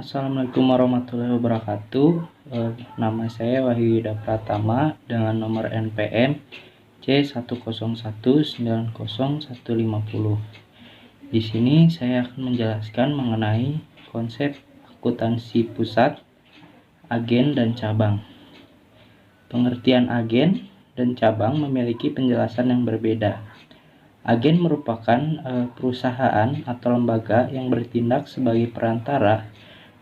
Assalamualaikum warahmatullahi wabarakatuh. Nama saya Wahyu Yuda Pratama dengan nomor NPM C101900150. Di sini saya akan menjelaskan mengenai konsep akuntansi pusat, agen, dan cabang. Pengertian agen dan cabang memiliki penjelasan yang berbeda. Agen merupakan perusahaan atau lembaga yang bertindak sebagai perantara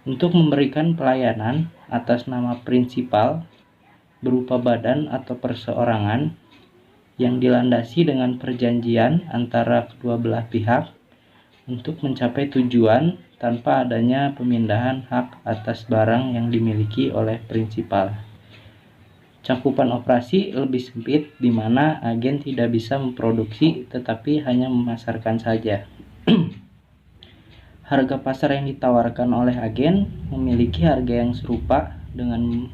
untuk memberikan pelayanan atas nama prinsipal berupa badan atau perseorangan yang dilandasi dengan perjanjian antara kedua belah pihak untuk mencapai tujuan tanpa adanya pemindahan hak atas barang yang dimiliki oleh prinsipal. Cakupan operasi lebih sempit, di mana agen tidak bisa memproduksi tetapi hanya memasarkan saja. Harga pasar yang ditawarkan oleh agen memiliki harga yang serupa dengan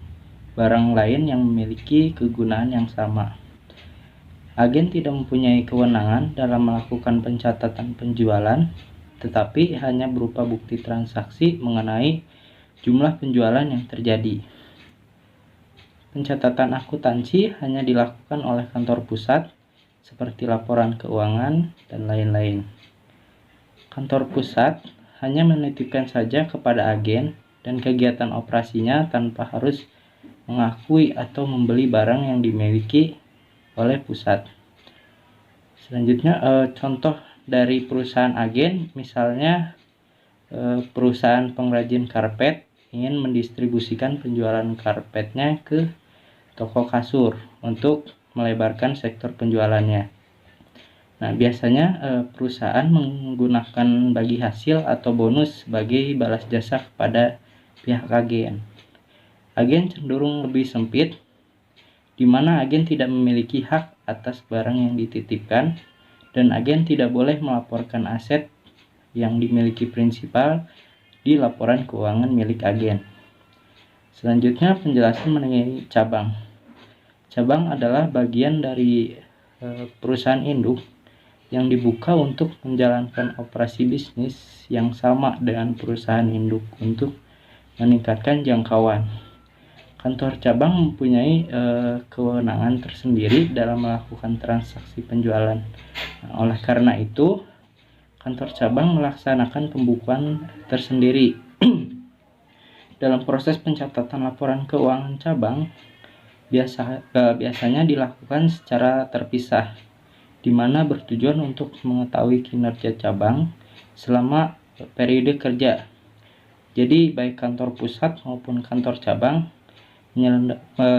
barang lain yang memiliki kegunaan yang sama. Agen tidak mempunyai kewenangan dalam melakukan pencatatan penjualan, tetapi hanya berupa bukti transaksi mengenai jumlah penjualan yang terjadi. Pencatatan akuntansi hanya dilakukan oleh kantor pusat, seperti laporan keuangan dan lain-lain. Kantor pusat hanya menitipkan saja kepada agen dan kegiatan operasinya tanpa harus mengakui atau membeli barang yang dimiliki oleh pusat. Selanjutnya, contoh dari perusahaan agen, misalnya perusahaan pengrajin karpet ingin mendistribusikan penjualan karpetnya ke toko kasur untuk melebarkan sektor penjualannya. Nah, biasanya perusahaan menggunakan bagi hasil atau bonus sebagai balas jasa kepada pihak agen. Agen cenderung lebih sempit, di mana agen tidak memiliki hak atas barang yang dititipkan, dan agen tidak boleh melaporkan aset yang dimiliki prinsipal di laporan keuangan milik agen. Selanjutnya, penjelasan mengenai cabang. Cabang adalah bagian dari perusahaan induk yang dibuka untuk menjalankan operasi bisnis yang sama dengan perusahaan induk untuk meningkatkan jangkauan. Kantor cabang mempunyai kewenangan tersendiri dalam melakukan transaksi penjualan. Nah, oleh karena itu, kantor cabang melaksanakan pembukuan tersendiri. Dalam proses pencatatan laporan keuangan cabang, biasanya dilakukan secara terpisah, di mana bertujuan untuk mengetahui kinerja cabang selama periode kerja. Jadi baik kantor pusat maupun kantor cabang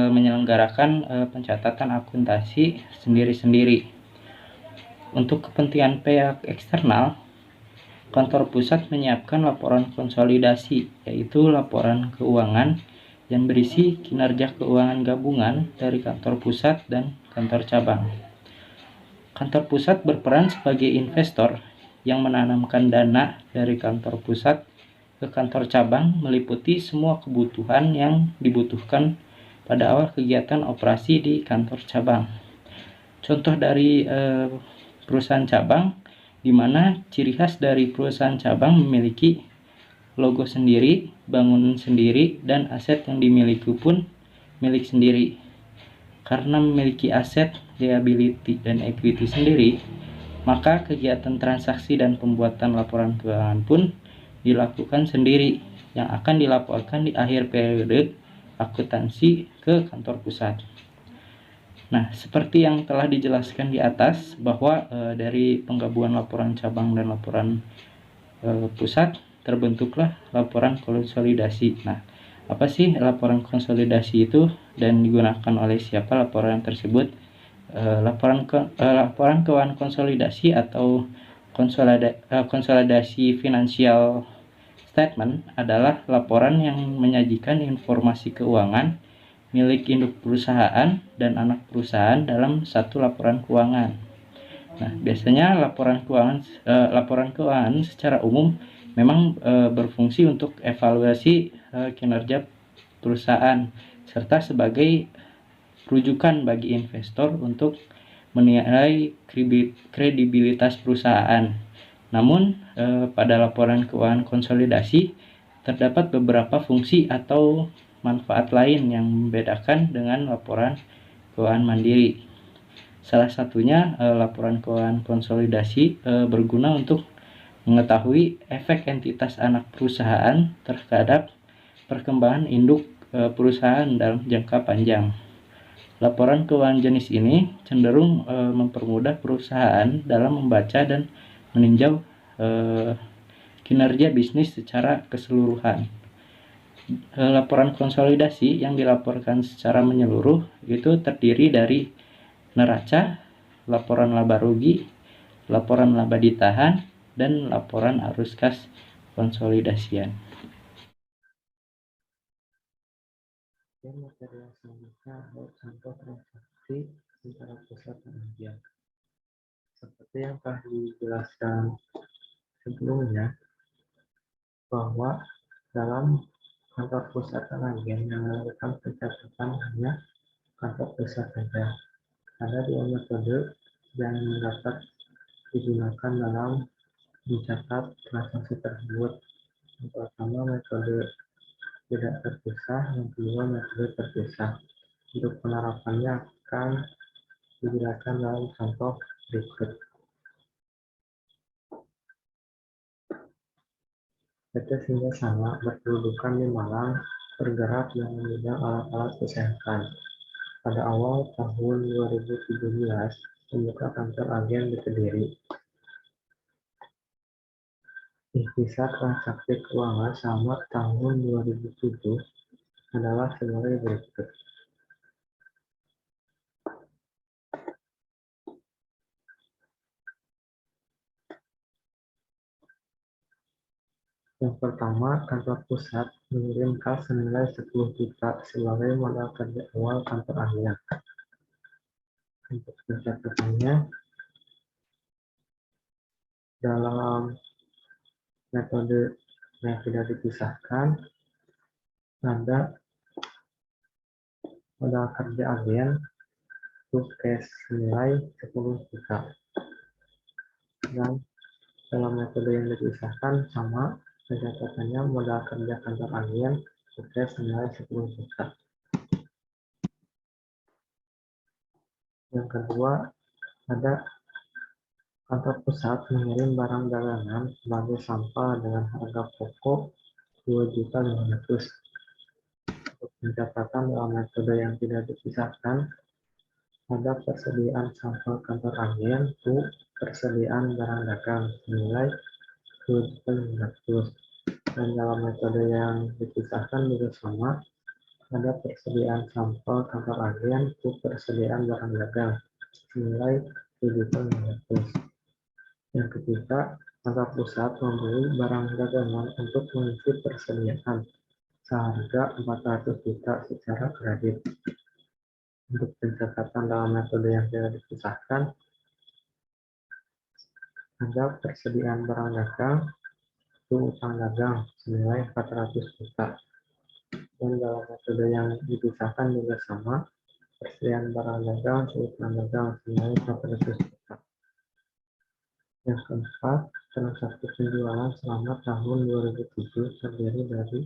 menyelenggarakan pencatatan akuntansi sendiri-sendiri. Untuk kepentingan pihak eksternal, kantor pusat menyiapkan laporan konsolidasi, yaitu laporan keuangan yang berisi kinerja keuangan gabungan dari kantor pusat dan kantor cabang. Kantor pusat berperan sebagai investor yang menanamkan dana dari kantor pusat ke kantor cabang, meliputi semua kebutuhan yang dibutuhkan pada awal kegiatan operasi di kantor cabang. Contoh dari perusahaan cabang, di mana ciri khas dari perusahaan cabang memiliki logo sendiri, bangunan sendiri, dan aset yang dimiliki pun milik sendiri. Karena memiliki aset, liability, dan equity sendiri, maka kegiatan transaksi dan pembuatan laporan keuangan pun dilakukan sendiri, yang akan dilaporkan di akhir periode akuntansi ke kantor pusat. Nah, seperti yang telah dijelaskan di atas, bahwa dari penggabungan laporan cabang dan laporan pusat terbentuklah laporan konsolidasi. Nah, apa sih laporan konsolidasi itu dan digunakan oleh siapa laporan tersebut? Laporan keuangan konsolidasi atau konsolidasi financial statement adalah laporan yang menyajikan informasi keuangan milik induk perusahaan dan anak perusahaan dalam satu laporan keuangan. Nah, biasanya laporan keuangan secara umum memang berfungsi untuk evaluasi kinerja perusahaan serta sebagai rujukan bagi investor untuk menilai kredibilitas perusahaan. Namun pada laporan keuangan konsolidasi Terdapat beberapa fungsi atau manfaat lain yang membedakan dengan laporan keuangan mandiri. Salah satunya laporan keuangan konsolidasi berguna untuk mengetahui efek entitas anak perusahaan terhadap perkembangan induk perusahaan dalam jangka panjang. Laporan keuangan jenis ini cenderung mempermudah perusahaan dalam membaca dan meninjau kinerja bisnis secara keseluruhan. Laporan konsolidasi yang dilaporkan secara menyeluruh itu terdiri dari neraca, laporan laba rugi, laporan laba ditahan, dan laporan arus kas konsolidasian. Materi yang selanjutnya adalah contoh transaksi antara pusat dan agen. Seperti yang telah dijelaskan sebelumnya, bahwa dalam kantor pusat dan agen yang melakukan pencatatan hanya kantor pusat saja. Ada dua metode yang dapat digunakan dalam mencatat transaksi tersebut. Yang pertama metode tidak terpisah, yang kedua metode terpisah. Untuk penerapannya akan dijelaskan dalam contoh berikut. PT Singasana berkedudukan di Malang, bergerak dalam bidang alat-alat kesehatan. Pada awal tahun 2017, membuka kantor agen di Kediri. Ikhtisar transaksi keuangan selama tahun 2007 adalah sebagai berikut. Yang pertama, kantor pusat mengirim kas senilai 10 juta sebagai modal kerja awal kantor agen. Untuk pencatatannya, dalam metode yang tidak dipisahkan, ada modal kerja agen untuk cash senilai 10 juta. Dan dalam metode yang dipisahkan sama, pencatatannya modal kerja kantor agen untuk cash senilai 10 juta. Yang kedua, ada kantor pusat mengirim barang dagangan sebagai sampah dengan harga pokok 2.500.000. Untuk pencatatan dalam metode yang tidak dipisahkan, ada persediaan sampel kantor agen untuk persediaan barang dagang senilai 2.500.000. Dan dalam metode yang dipisahkan juga sama, ada persediaan sampel kantor agen untuk persediaan barang dagang senilai 7.500.000. Yang ketiga, kantor pusat membeli barang dagangan untuk mengisi persediaan seharga 400 juta secara kredit. Untuk pencatatan dalam metode yang tidak dipisahkan, ada persediaan barang dagang untuk utang dagang senilai 400 juta. Dan dalam metode yang dipisahkan juga sama, persediaan barang dagang untuk utang dagang senilai 400 juta. Yang keempat, transaksi penjualan selama tahun 2007 terdiri dari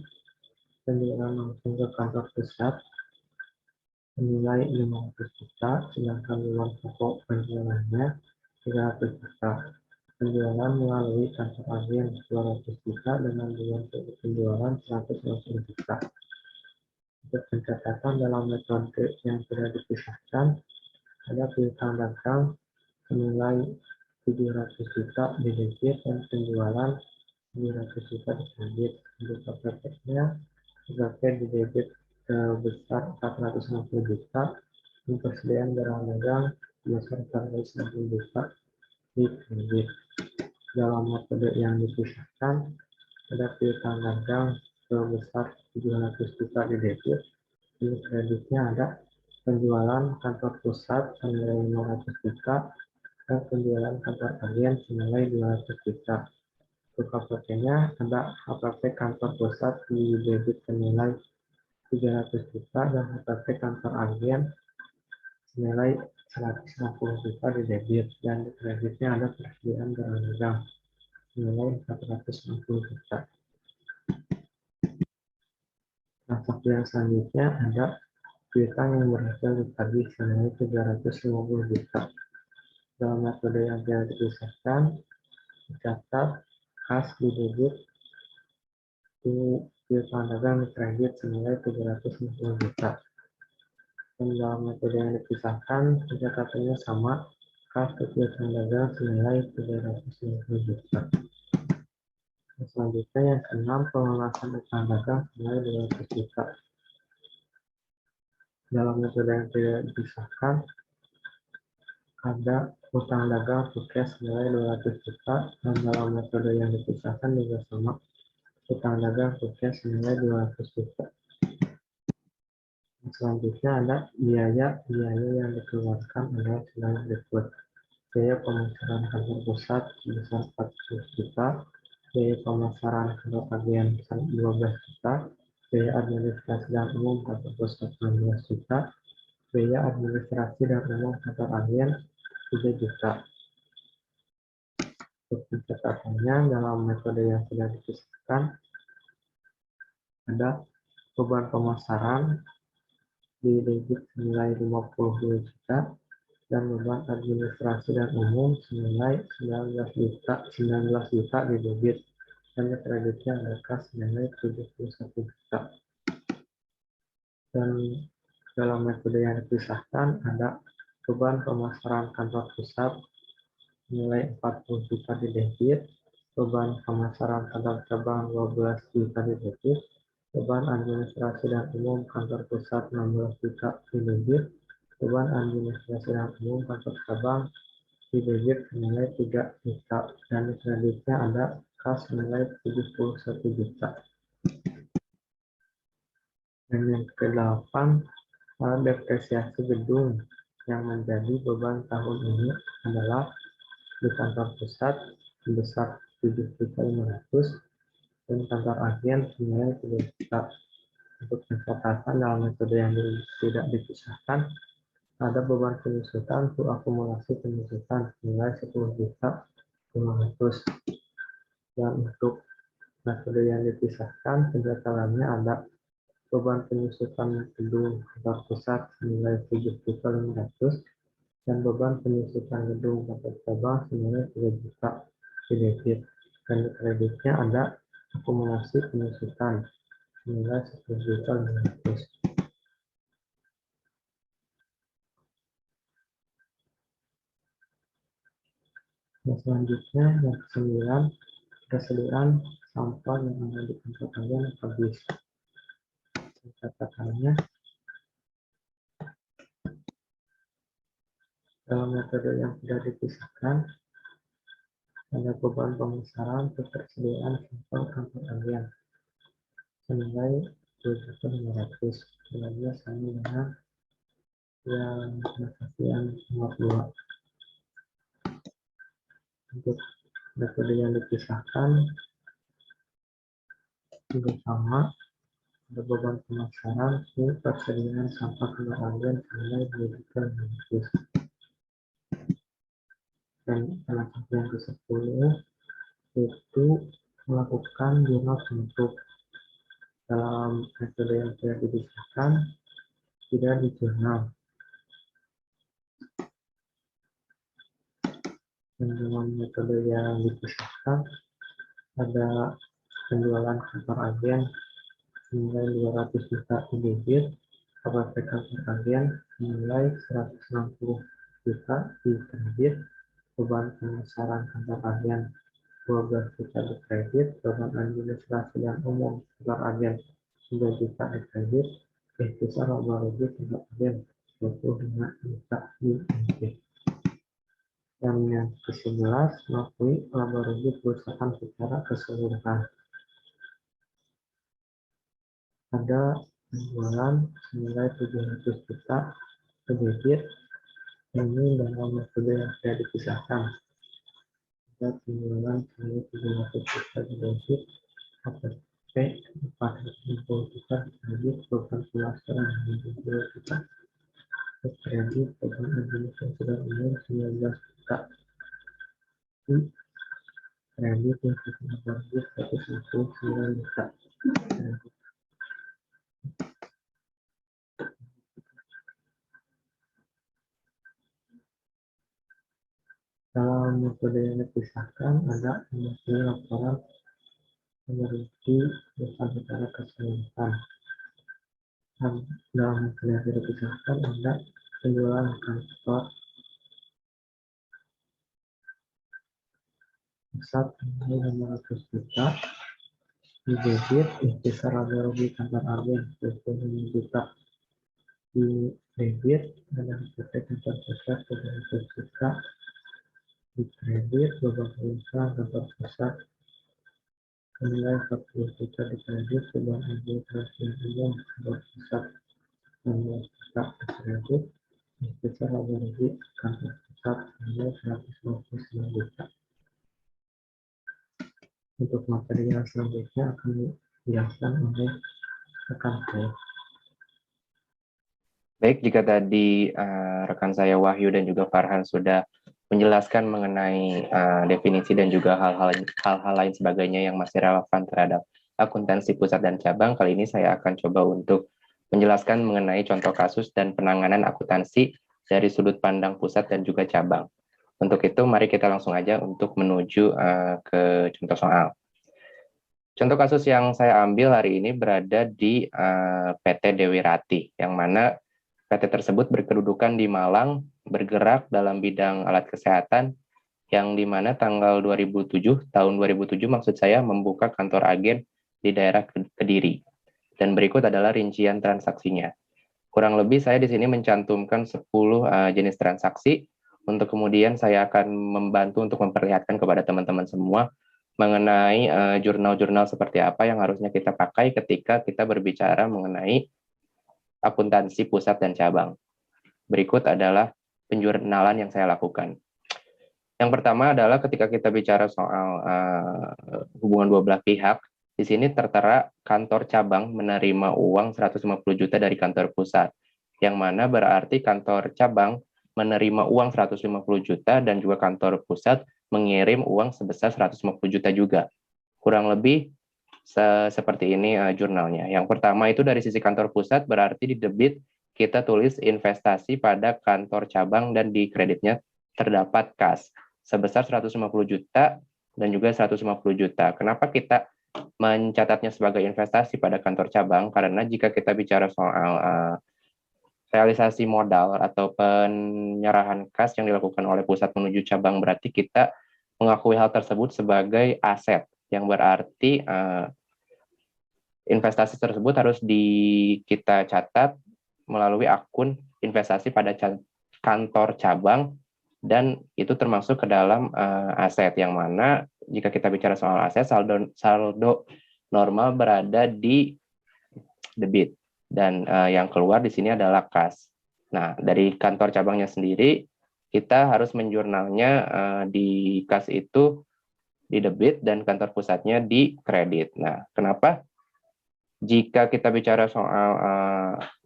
penjualan langsung ke kantor pusat senilai 500 juta, sedangkan uang pokok penjualannya 300 juta. Penjualan melalui kantor agen 200 juta dengan uang pokok penjualan 150 juta. Untuk pencatatan dalam metode yang tidak dipisahkan, ada piutang dagang senilai 700 juta di debit dan penjualan 700 juta di kredit. Untuk KPP-nya, KPP di debit sebesar 460 juta, dan persediaan barang dagang sebesar 460 juta di kredit. Dalam metode yang dipisahkan, ada piutang dagang sebesar 700 juta di debit, di kreditnya ada penjualan kantor pusat senilai 500 juta, dan penjualan kantor agen senilai 200 juta. Untuk KPP-nya ada KPP kantor pusat di debit senilai 300 juta dan KPP kantor agen senilai 160 juta di debit, dan di kreditnya ada persediaan barang dagang senilai 460 juta. transaksi yang selanjutnya ada piutang yang berhasil ditagih senilai 350 juta. Dalam metode yang tidak dipisahkan, dicatat kas di debit piutang dagang di kredit senilai 350 juta. Dan dalam metode yang dipisahkan, pencatatannya sama, kas ke piutang dagang senilai 350 juta. Selanjutnya yang keenam, pelunasan utang dagang senilai 200 juta. Dalam metode yang tidak dipisahkan, ada utang dagang to cash senilai 200 juta, dan dalam metode yang dipisahkan juga sama, utang dagang to cash senilai 200 juta. Selanjutnya ada biaya yang dikeluarkan adalah selain berikut. Biaya pemasaran kantor pusat sebesar 40 juta, biaya pemasaran kantor agen 12 juta, biaya administrasi dan umum kantor pusat 16 juta, biaya administrasi dan umum kantor agen 3 juta. Untuk pencatatannya dalam metode yang tidak dipisahkan, ada beban pemasaran di debit senilai 52 juta dan beban administrasi dan umum senilai 19 juta di debit dan kreditnya ada kas senilai 71 juta. Dan dalam metode yang dipisahkan ada beban pemasaran kantor pusat nilai 40 juta di debit, beban pemasaran kantor cabang 12 juta di debit, beban administrasi dan umum kantor pusat 16 juta di debit, beban administrasi dan umum kantor cabang di debit senilai 3 juta, dan di kreditnya ada kas senilai 71 juta. Dan yang ke-8, depresiasi gedung yang menjadi beban tahun ini adalah di kantor pusat sebesar 7.500 dan kantor agen senilai 3 juta. Untuk pencatatan dalam metode yang tidak dipisahkan, ada beban penyusutan untuk akumulasi penyusutan senilai 10.500. Dan untuk metode yang dipisahkan, pencatatannya ada beban penyusutan gedung kantor pusat senilai 7.500 dan beban penyusutan gedung kantor cabang senilai 3 juta di debit, dan di kreditnya ada akumulasi penyusutan senilai 10.500. Nah, selanjutnya yang ke-9, persediaan sampah yang ada di kantor agen habis. Catatannya dalam metode yang tidak dipisahkan, ada beban pemasaran ketersediaan sampel kantor agen senilai 2.500. Selanjutnya sama dengan yang yang nomor 2. Untuk metode yang dipisahkan juga sama, ada beban pemasaran ketersediaan sampah kantor agen senilai 2.500. Dan transaksi yang ke-10 itu melakukan jurnal bentuk. Dalam metode yang tidak dipisahkan, tidak dijurnal. Dan dalam metode yang dipisahkan, ada penjualan kantor agen senilai 200 juta di debit, KPP kantor agen senilai 160 juta di kredit, beban pemasaran kantor agen 12 juta di kredit, beban administrasi dan umum kantor agen 3 juta di kredit, besar laba rugi kantor agen 25 juta di kredit. Dan yang ke-11, mengakui laba rugi perusahaan secara keseluruhan. Ada penjualan senilai 700 juta ke debit, ini dalam metode yang tidak dipisahkan. Ada penjualan senilai 700 juta ke debit, KPP 460 juta di kredit, beban pemasaran 20 juta ke kredit, beban administrasi dan umum 19 juta di kredit, yang laba rugi 169 juta. metode yang dipisahkan ada membuat laporan meneliti data secara keseluruhan. Dan dalam metode yang dipisahkan ada penjualan kantor pusat nilai 500 juta, di debit besar laba rugi kantor agen 25 juta, di debit ada PT kantor pusat 700 juta, di kredit beban usaha kantor pusat nilai 40 juta, di kredit beban administrasi umum kantor pusat 16 juta, di kredit besar laba rugi kantor pusat nilai 159 juta. Untuk materi yang selanjutnya akan dijelaskan oleh rekan saya. Baik, jika tadi rekan saya Wahyu dan juga Farhan sudah menjelaskan mengenai definisi dan juga hal-hal lain sebagainya yang masih relevan terhadap akuntansi pusat dan cabang, kali ini saya akan coba untuk menjelaskan mengenai contoh kasus dan penanganan akuntansi dari sudut pandang pusat dan juga cabang. Untuk itu, mari kita langsung aja untuk menuju ke contoh soal. Contoh kasus yang saya ambil hari ini berada di PT Dewi Rati, yang mana PT tersebut berkedudukan di Malang, bergerak dalam bidang alat kesehatan, yang di mana tahun 2007 maksud saya membuka kantor agen di daerah Kediri. Dan berikut adalah rincian transaksinya. Kurang lebih saya di sini mencantumkan 10 jenis transaksi, untuk kemudian saya akan membantu untuk memperlihatkan kepada teman-teman semua mengenai jurnal-jurnal seperti apa yang harusnya kita pakai ketika kita berbicara mengenai akuntansi pusat dan cabang. Berikut adalah penjurnalan yang saya lakukan. Yang pertama adalah ketika kita bicara soal hubungan dua belah pihak, di sini tertera kantor cabang menerima uang 150 juta dari kantor pusat, yang mana berarti kantor cabang menerima uang 150 juta dan juga kantor pusat mengirim uang sebesar 150 juta juga. Kurang lebih seperti ini jurnalnya. Yang pertama itu dari sisi kantor pusat berarti di debit kita tulis investasi pada kantor cabang dan di kreditnya terdapat kas sebesar 150 juta dan juga 150 juta. Kenapa kita mencatatnya sebagai investasi pada kantor cabang? Karena jika kita bicara soal realisasi modal atau penyerahan kas yang dilakukan oleh pusat menuju cabang, berarti kita mengakui hal tersebut sebagai aset, yang berarti investasi tersebut harus kita catat melalui akun investasi pada kantor cabang, dan itu termasuk ke dalam aset, yang mana jika kita bicara soal aset, saldo normal berada di debit, dan yang keluar di sini adalah kas. Nah, dari kantor cabangnya sendiri, kita harus menjurnalnya di kas itu di debit dan kantor pusatnya di kredit. Nah, kenapa? Jika kita bicara soal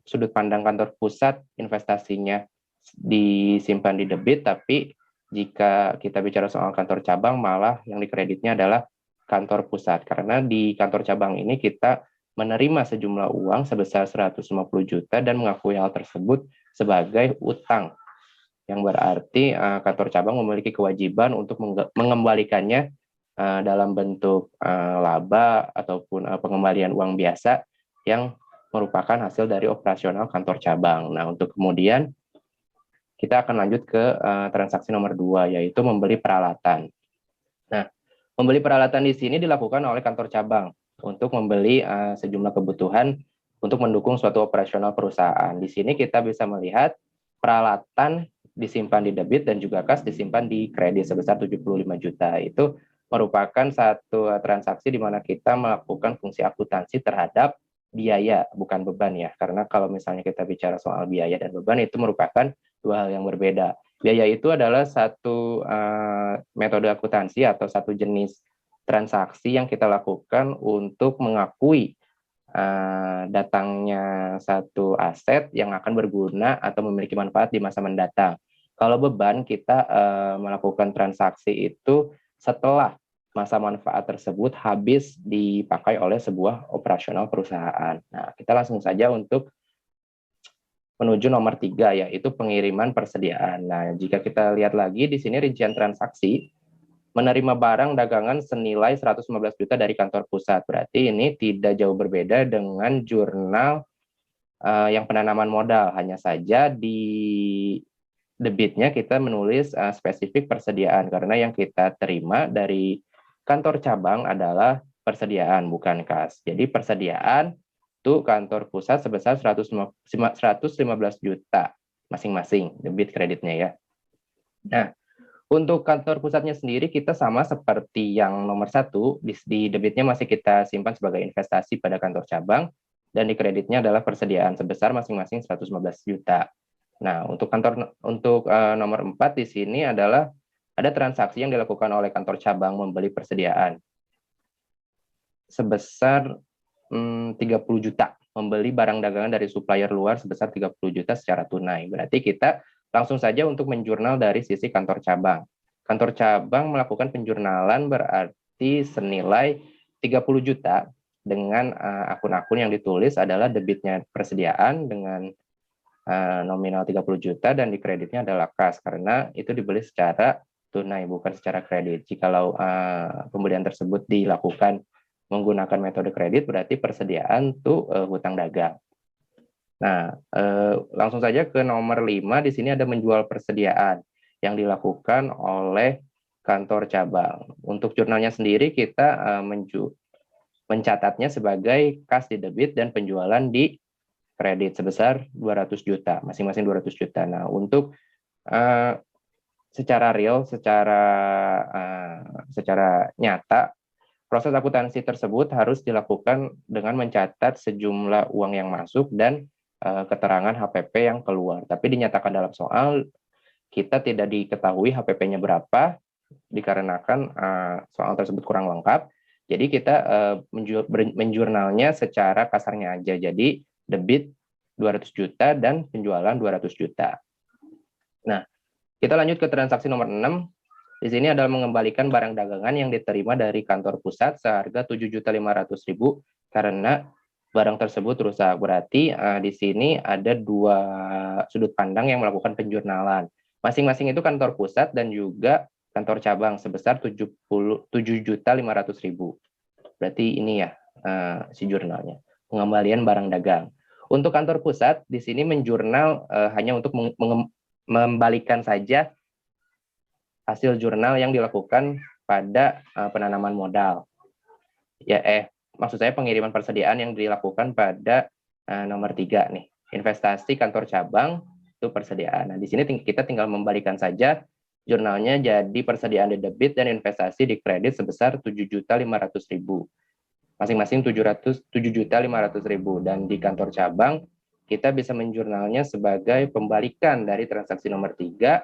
sudut pandang kantor pusat, investasinya disimpan di debit, tapi jika kita bicara soal kantor cabang, malah yang dikreditnya adalah kantor pusat. Karena di kantor cabang ini kita menerima sejumlah uang sebesar 150 juta dan mengakui hal tersebut sebagai utang, yang berarti kantor cabang memiliki kewajiban untuk mengembalikannya dalam bentuk laba ataupun pengembalian uang biasa yang merupakan hasil dari operasional kantor cabang. Nah, untuk kemudian kita akan lanjut ke transaksi nomor 2, yaitu membeli peralatan. Nah, membeli peralatan di sini dilakukan oleh kantor cabang untuk membeli sejumlah kebutuhan untuk mendukung suatu operasional perusahaan. Di sini kita bisa melihat peralatan disimpan di debit dan juga kas disimpan di kredit sebesar 75 juta. Itu merupakan satu transaksi di mana kita melakukan fungsi akuntansi terhadap biaya, bukan beban ya. Karena kalau misalnya kita bicara soal biaya dan beban, itu merupakan dua hal yang berbeda. Biaya itu adalah satu metode akuntansi atau satu jenis transaksi yang kita lakukan untuk mengakui datangnya satu aset yang akan berguna atau memiliki manfaat di masa mendatang. Kalau beban, kita melakukan transaksi itu setelah masa manfaat tersebut habis dipakai oleh sebuah operasional perusahaan. Nah, kita langsung saja untuk menuju nomor 3, yaitu pengiriman persediaan. Nah, jika kita lihat lagi di sini rincian transaksi, menerima barang dagangan senilai 115 juta dari kantor pusat. Berarti ini tidak jauh berbeda dengan jurnal yang penanaman modal. Hanya saja di debitnya kita menulis spesifik persediaan, karena yang kita terima dari kantor cabang adalah persediaan, bukan kas. Jadi persediaan itu kantor pusat sebesar 115 juta masing-masing debit kreditnya ya. Nah, untuk kantor pusatnya sendiri kita sama seperti yang nomor 1, di debitnya masih kita simpan sebagai investasi pada kantor cabang, dan di kreditnya adalah persediaan sebesar masing-masing 115 juta. Nah, untuk nomor 4 di sini adalah ada transaksi yang dilakukan oleh kantor cabang membeli persediaan sebesar 30 juta, membeli barang dagangan dari supplier luar sebesar 30 juta secara tunai. Berarti kita langsung saja untuk menjurnal dari sisi kantor cabang. Kantor cabang melakukan penjurnalan berarti senilai 30 juta dengan akun-akun yang ditulis adalah debitnya persediaan dengan nominal 30 juta dan di kreditnya adalah kas, karena itu dibeli secara tunai bukan secara kredit. Jikalau pembelian tersebut dilakukan menggunakan metode kredit, berarti persediaan tuh hutang dagang. Nah, langsung saja ke nomor 5, di sini ada menjual persediaan yang dilakukan oleh kantor cabang. Untuk jurnalnya sendiri kita mencatatnya sebagai kas di debit dan penjualan di kredit sebesar 200 juta, masing-masing 200 juta. Nah, untuk secara real, secara nyata, proses akuntansi tersebut harus dilakukan dengan mencatat sejumlah uang yang masuk dan keterangan HPP yang keluar. Tapi dinyatakan dalam soal, kita tidak diketahui HPP-nya berapa, dikarenakan soal tersebut kurang lengkap. Jadi kita menjurnalnya secara kasarnya aja. Jadi debit 200 juta dan penjualan 200 juta. Nah, kita lanjut ke transaksi nomor 6. Di sini adalah mengembalikan barang dagangan yang diterima dari kantor pusat seharga 7.500.000 karena barang tersebut rusak. Berarti di sini ada 2 sudut pandang yang melakukan penjurnalan. Masing-masing itu kantor pusat dan juga kantor cabang sebesar 7.500.000. Berarti ini ya si jurnalnya, pengembalian barang dagang. Untuk kantor pusat di sini menjurnal hanya untuk membalikan saja hasil jurnal yang dilakukan pada penanaman modal. Maksud saya pengiriman persediaan yang dilakukan pada nomor 3 nih. Investasi kantor cabang itu persediaan. Nah, di sini kita tinggal membalikan saja jurnalnya jadi persediaan di debit dan investasi di kredit sebesar 7.500.000. Masing-masing 7.500.000 dan di kantor cabang kita bisa menjurnalnya sebagai pembalikan dari transaksi nomor 3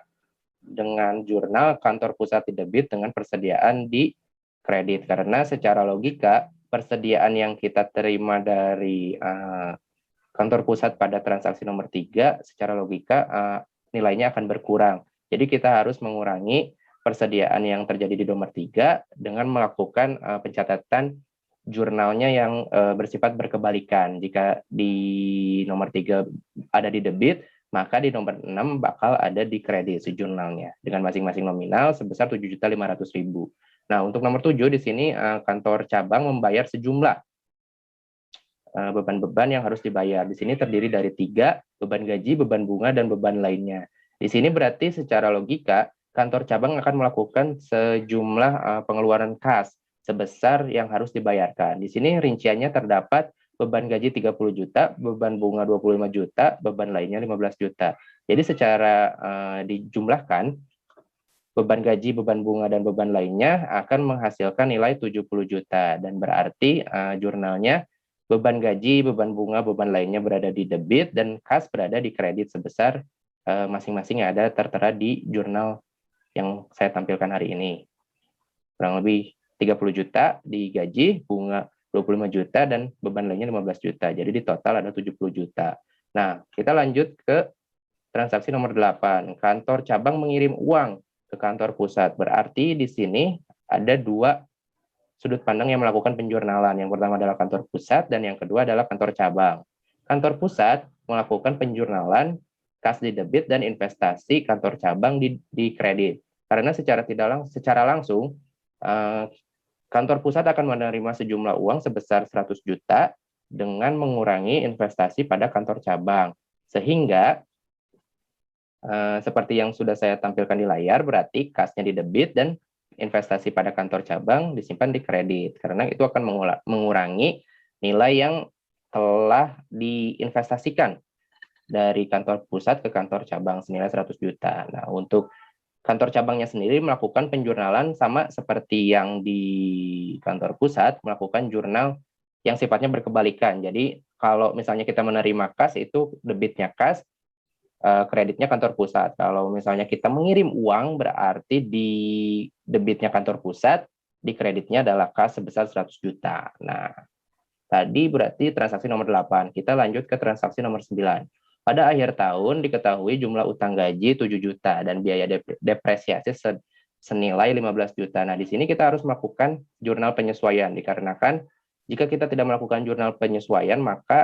dengan jurnal kantor pusat di debit dengan persediaan di kredit, karena secara logika persediaan yang kita terima dari kantor pusat pada transaksi nomor 3 secara logika nilainya akan berkurang. Jadi kita harus mengurangi persediaan yang terjadi di nomor 3 dengan melakukan pencatatan jurnalnya yang bersifat berkebalikan. Jika di nomor 3 ada di debit, maka di nomor 6 bakal ada di kredit si jurnalnya dengan masing-masing nominal sebesar 7.500.000. Nah, untuk nomor 7 di sini kantor cabang membayar sejumlah beban-beban yang harus dibayar. Di sini terdiri dari 3, beban gaji, beban bunga, dan beban lainnya. Di sini berarti secara logika kantor cabang akan melakukan sejumlah pengeluaran kas sebesar yang harus dibayarkan. Di sini rinciannya terdapat beban gaji 30 juta, beban bunga 25 juta, beban lainnya 15 juta. Jadi secara dijumlahkan, beban gaji, beban bunga, dan beban lainnya akan menghasilkan nilai 70 juta. Dan berarti jurnalnya beban gaji, beban bunga, beban lainnya berada di debit, dan kas berada di kredit sebesar masing-masing yang ada tertera di jurnal yang saya tampilkan hari ini. Kurang lebih 30 juta di gaji, bunga 25 juta, dan beban lainnya 15 juta. Jadi di total ada 70 juta. Nah, kita lanjut ke transaksi nomor 8. Kantor cabang mengirim uang ke kantor pusat. Berarti di sini ada 2 sudut pandang yang melakukan penjurnalan. Yang pertama adalah kantor pusat dan yang kedua adalah kantor cabang. Kantor pusat melakukan penjurnalan kas di debit dan investasi kantor cabang di kredit. Karena secara langsung kantor pusat akan menerima sejumlah uang sebesar 100 juta dengan mengurangi investasi pada kantor cabang. Sehingga seperti yang sudah saya tampilkan di layar, berarti kasnya di debit dan investasi pada kantor cabang disimpan di kredit. Karena itu akan mengurangi nilai yang telah diinvestasikan dari kantor pusat ke kantor cabang senilai 100 juta. Nah, untuk kantor cabangnya sendiri melakukan penjurnalan sama seperti yang di kantor pusat, melakukan jurnal yang sifatnya berkebalikan. Jadi kalau misalnya kita menerima kas, itu debitnya kas, kreditnya kantor pusat. Kalau misalnya kita mengirim uang, berarti di debitnya kantor pusat, di kreditnya adalah kas sebesar 100 juta. Nah, tadi berarti transaksi nomor 8. Kita lanjut ke transaksi nomor 9. Pada akhir tahun diketahui jumlah utang gaji 7 juta dan biaya depresiasi senilai 15 juta. Nah, di sini kita harus melakukan jurnal penyesuaian, dikarenakan jika kita tidak melakukan jurnal penyesuaian, maka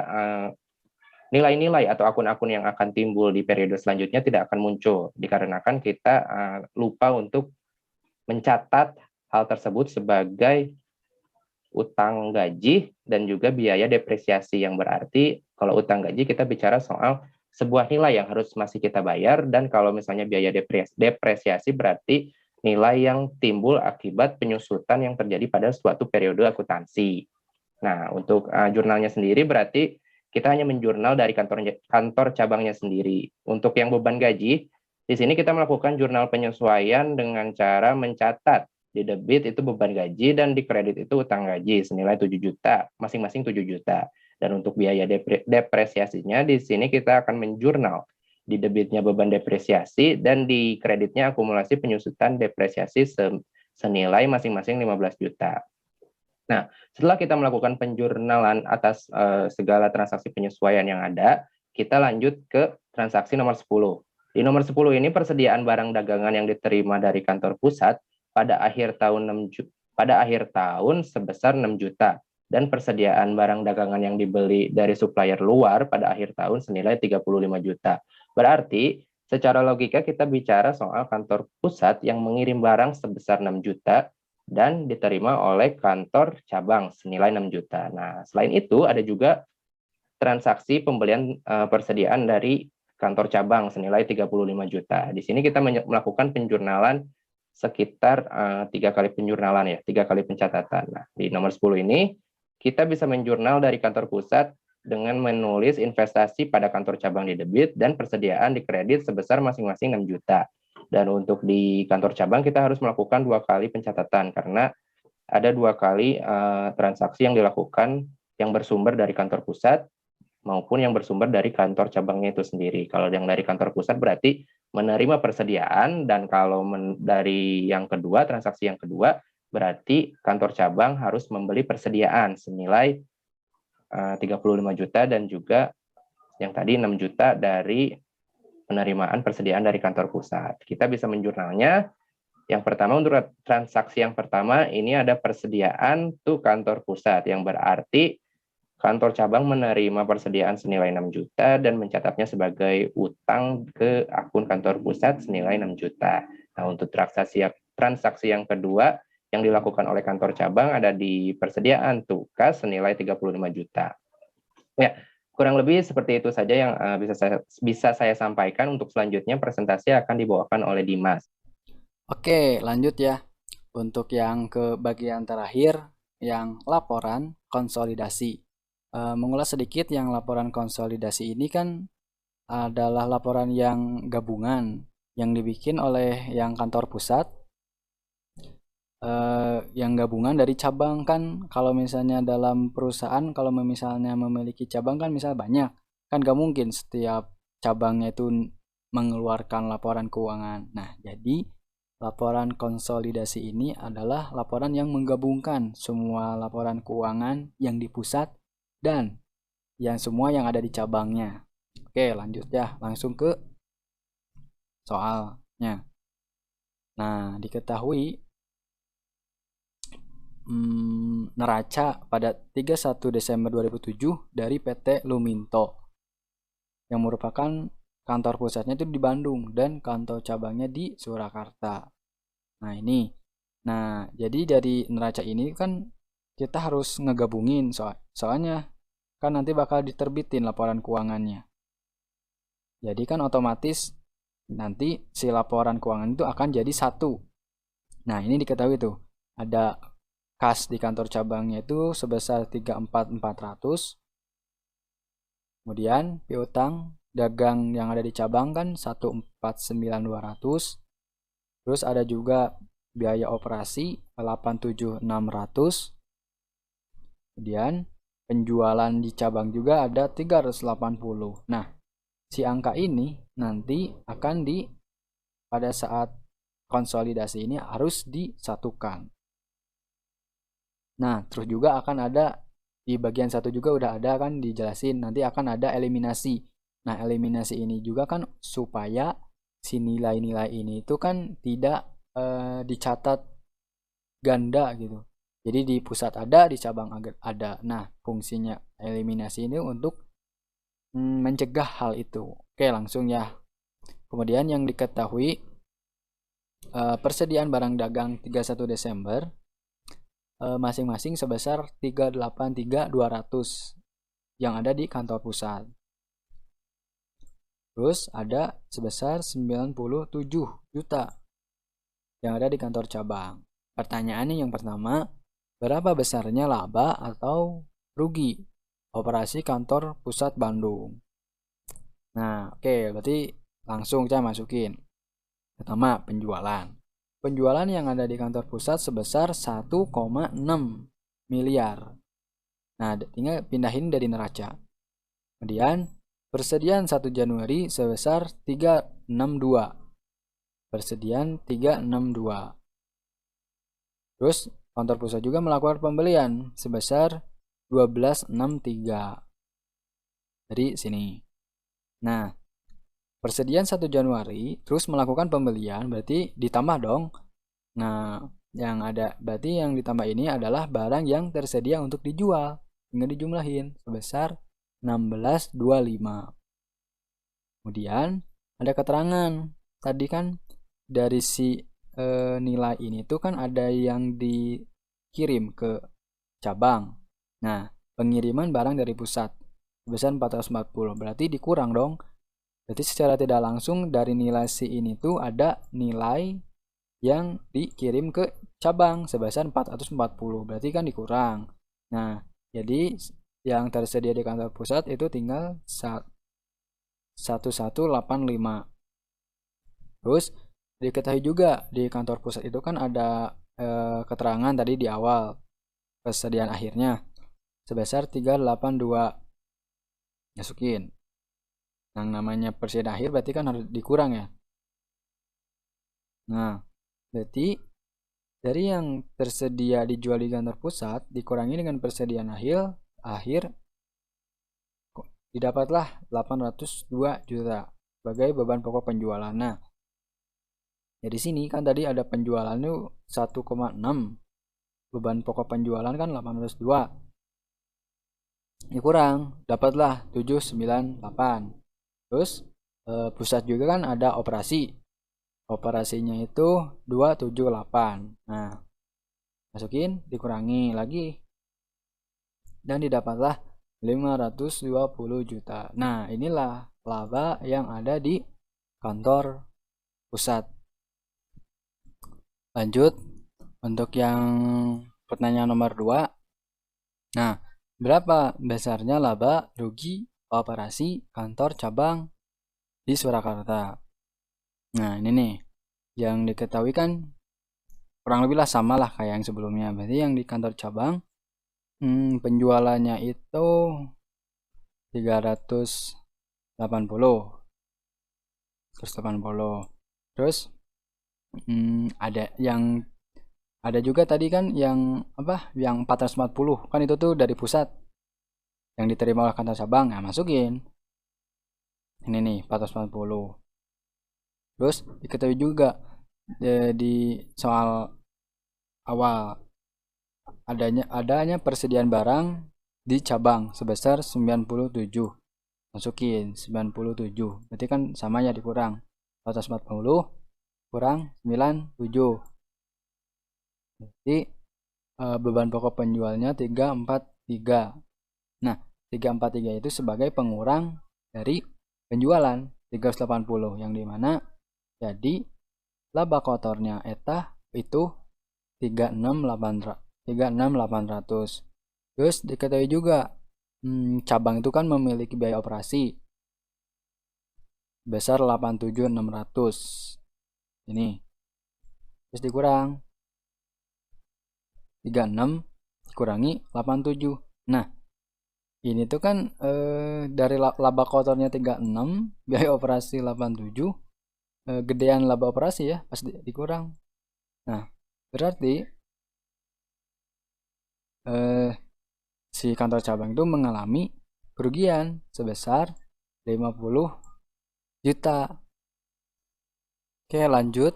nilai-nilai atau akun-akun yang akan timbul di periode selanjutnya tidak akan muncul, dikarenakan kita lupa untuk mencatat hal tersebut sebagai utang gaji dan juga biaya depresiasi, yang berarti kalau utang gaji kita bicara soal sebuah nilai yang harus masih kita bayar, dan kalau misalnya biaya depresiasi berarti nilai yang timbul akibat penyusutan yang terjadi pada suatu periode akuntansi. Nah, untuk jurnalnya sendiri berarti kita hanya menjurnal dari kantor cabangnya sendiri. Untuk yang beban gaji, di sini kita melakukan jurnal penyesuaian dengan cara mencatat di debit itu beban gaji dan di kredit itu utang gaji senilai 7 juta, masing-masing 7 juta. Dan untuk biaya depresiasinya di sini kita akan menjurnal di debitnya beban depresiasi dan di kreditnya akumulasi penyusutan depresiasi senilai masing-masing 15 juta. Nah, setelah kita melakukan penjurnalan atas segala transaksi penyesuaian yang ada, kita lanjut ke transaksi nomor 10. Di nomor 10 ini persediaan barang dagangan yang diterima dari kantor pusat pada akhir tahun sebesar 6 juta dan persediaan barang dagangan yang dibeli dari supplier luar pada akhir tahun senilai 35 juta. Berarti secara logika kita bicara soal kantor pusat yang mengirim barang sebesar 6 juta dan diterima oleh kantor cabang senilai 6 juta. Nah, selain itu ada juga transaksi pembelian persediaan dari kantor cabang senilai 35 juta. Di sini kita melakukan penjurnalan sekitar 3 kali penjurnalan ya, 3 kali pencatatan. Nah, di nomor 10 ini kita bisa menjurnal dari kantor pusat dengan menulis investasi pada kantor cabang di debit dan persediaan di kredit sebesar masing-masing 6 juta. Dan untuk di kantor cabang kita harus melakukan 2 kali pencatatan karena ada 2 kali transaksi yang dilakukan yang bersumber dari kantor pusat maupun yang bersumber dari kantor cabangnya itu sendiri. Kalau yang dari kantor pusat berarti menerima persediaan, dan kalau dari yang kedua, transaksi yang kedua, berarti kantor cabang harus membeli persediaan senilai 35 juta dan juga yang tadi 6 juta dari penerimaan persediaan dari kantor pusat. Kita bisa menjurnalnya. Yang pertama, untuk transaksi yang pertama ini ada persediaan tuh kantor pusat, yang berarti kantor cabang menerima persediaan senilai 6 juta dan mencatatnya sebagai utang ke akun kantor pusat senilai 6 juta. Nah, untuk transaksi yang kedua yang dilakukan oleh kantor cabang ada di persediaan tuh kas senilai 35 juta. Ya, kurang lebih seperti itu saja yang bisa saya sampaikan. Untuk selanjutnya presentasi akan dibawakan oleh Dimas. Oke, lanjut ya. Untuk yang ke bagian terakhir, yang laporan konsolidasi. Mengulas sedikit, yang laporan konsolidasi ini kan adalah laporan yang gabungan yang dibikin oleh yang kantor pusat, yang gabungan dari cabang. Kan kalau misalnya dalam perusahaan, kalau misalnya memiliki cabang kan misal banyak, kan gak mungkin setiap cabangnya itu mengeluarkan laporan keuangan. Nah, jadi laporan konsolidasi ini adalah laporan yang menggabungkan semua laporan keuangan yang di pusat dan yang semua yang ada di cabangnya. Oke, lanjut ya, langsung ke soalnya. Nah, diketahui neraca pada 31 Desember 2007 dari PT Luminto yang merupakan kantor pusatnya itu di Bandung dan kantor cabangnya di Surakarta. Nah, ini. Nah, jadi dari neraca ini kan kita harus ngegabungin soalnya kan nanti bakal diterbitin laporan keuangannya. Jadi kan otomatis nanti si laporan keuangan itu akan jadi satu. Nah, ini diketahui tuh. Ada kas di kantor cabangnya itu sebesar 34.400. Kemudian piutang dagang yang ada di cabang kan 149.200. Terus ada juga biaya operasi 87.600. Kemudian penjualan di cabang juga ada 380. Nah, si angka ini nanti akan pada saat konsolidasi ini harus disatukan. Nah, terus juga akan ada di bagian satu juga udah ada kan dijelasin, nanti akan ada eliminasi. Nah, eliminasi ini juga kan supaya si nilai-nilai ini itu kan tidak dicatat ganda gitu. Jadi di pusat ada, di cabang ada. Nah, fungsinya eliminasi ini untuk mencegah hal itu. Oke, langsung ya. Kemudian yang diketahui persediaan barang dagang 31 Desember masing-masing sebesar 383.200 yang ada di kantor pusat. Terus ada sebesar 97 juta yang ada di kantor cabang. Pertanyaannya yang pertama, berapa besarnya laba atau rugi operasi kantor pusat Bandung? Nah, oke, berarti langsung saya masukin. Pertama, penjualan. Penjualan yang ada di kantor pusat sebesar 1,6 miliar. Nah, tinggal pindahin dari neraca. Kemudian, persediaan 1 Januari sebesar 362. Persediaan 362. Terus, kantor pusat juga melakukan pembelian sebesar 1263. Dari sini. Nah, persediaan 1 Januari terus melakukan pembelian berarti ditambah dong. Nah, yang ada berarti yang ditambah ini adalah barang yang tersedia untuk dijual. Tinggal dijumlahin sebesar 1625. Kemudian ada keterangan. Tadi kan dari si nilai ini tuh kan ada yang dikirim ke cabang. Nah, pengiriman barang dari pusat sebesar 440. Berarti dikurang dong. Berarti secara tidak langsung dari nilai si ini tuh ada nilai yang dikirim ke cabang sebesar 440. Berarti kan dikurang. Nah, jadi yang tersedia di kantor pusat itu tinggal 1185. Terus diketahui juga di kantor pusat itu kan ada keterangan tadi di awal persediaan akhirnya sebesar 382. Masukin. Yang namanya persediaan akhir berarti kan harus dikurang ya. Nah, berarti dari yang tersedia dijual di kantor pusat dikurangi dengan persediaan akhir didapatlah 802 juta sebagai beban pokok penjualan. Nah, jadi sini kan tadi ada penjualan itu 1,6. Beban pokok penjualan kan 802. Dikurang, dapatlah 798. Terus pusat juga kan ada operasi. Operasinya itu 278. Nah, masukin, dikurangi lagi. Dan didapatlah 520 juta. Nah, inilah laba yang ada di kantor pusat. Lanjut untuk yang pertanyaan nomor 2. Nah, berapa besarnya laba rugi operasi kantor cabang di Surakarta? Nah, ini nih yang diketahui kan kurang lebih lah sama lah kayak yang sebelumnya. Berarti yang di kantor cabang penjualannya itu 380. Terus ada juga tadi kan yang yang 440 kan itu tuh dari pusat yang diterima oleh kantor cabang. Nah, masukin ini nih 440. Terus diketahui juga di soal awal adanya persediaan barang di cabang sebesar 97. Masukin 97. Berarti kan sama ya dikurang 440 kurang 97. Jadi beban pokok penjualnya 343. Nah, 343 itu sebagai pengurang dari penjualan 380, yang dimana jadi laba kotornya eta itu 36.800. Terus diketahui juga cabang itu kan memiliki biaya operasi besar 87.600 ini, terus dikurang 36 dikurangi 87. Nah, ini tuh kan dari laba kotornya 36, biaya operasi 87, gedean laba operasi ya pas dikurang. Nah, berarti si kantor cabang itu mengalami kerugian sebesar 50 juta. Oke, lanjut.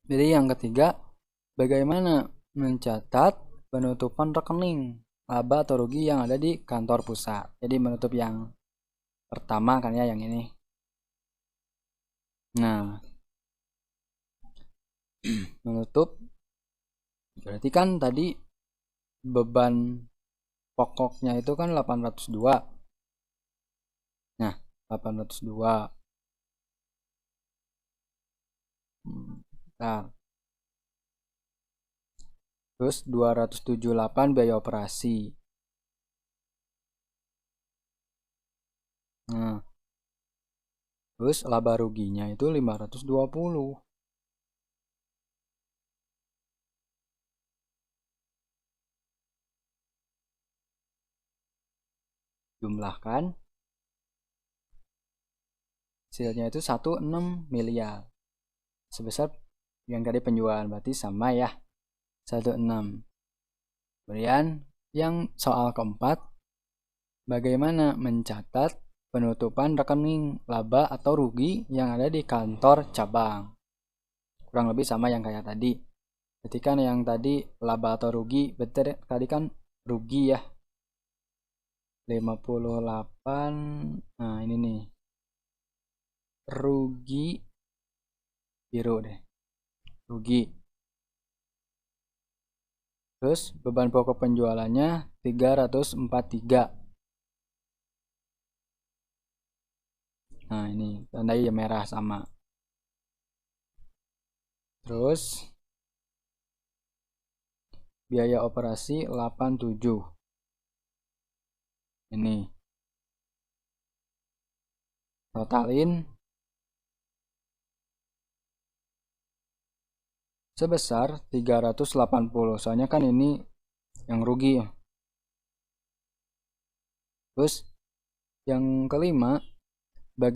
Jadi yang ketiga, bagaimana mencatat penutupan rekening laba atau rugi yang ada di kantor pusat. Jadi menutup yang pertama kan ya, yang ini. Nah, menutup berarti kan tadi beban pokoknya itu kan 802. Nah, 802. Bentar. Terus 278 biaya operasi. Nah, terus laba ruginya itu 520. Jumlahkan, hasilnya itu 16 miliar. Sebesar yang tadi penjualan, berarti sama ya, 16. Kemudian yang soal keempat, bagaimana mencatat penutupan rekening laba atau rugi yang ada di kantor cabang. Kurang lebih sama yang kayak tadi. Berarti kan yang tadi laba atau rugi, betul tadi kan rugi ya, 58. Nah, ini nih, rugi biru deh, rugi. Terus beban pokok penjualannya 343. Nah, ini tandai ya merah sama. Terus biaya operasi 87. Ini totalin sebesar 380. Soalnya kan ini yang rugi. Terus yang kelima,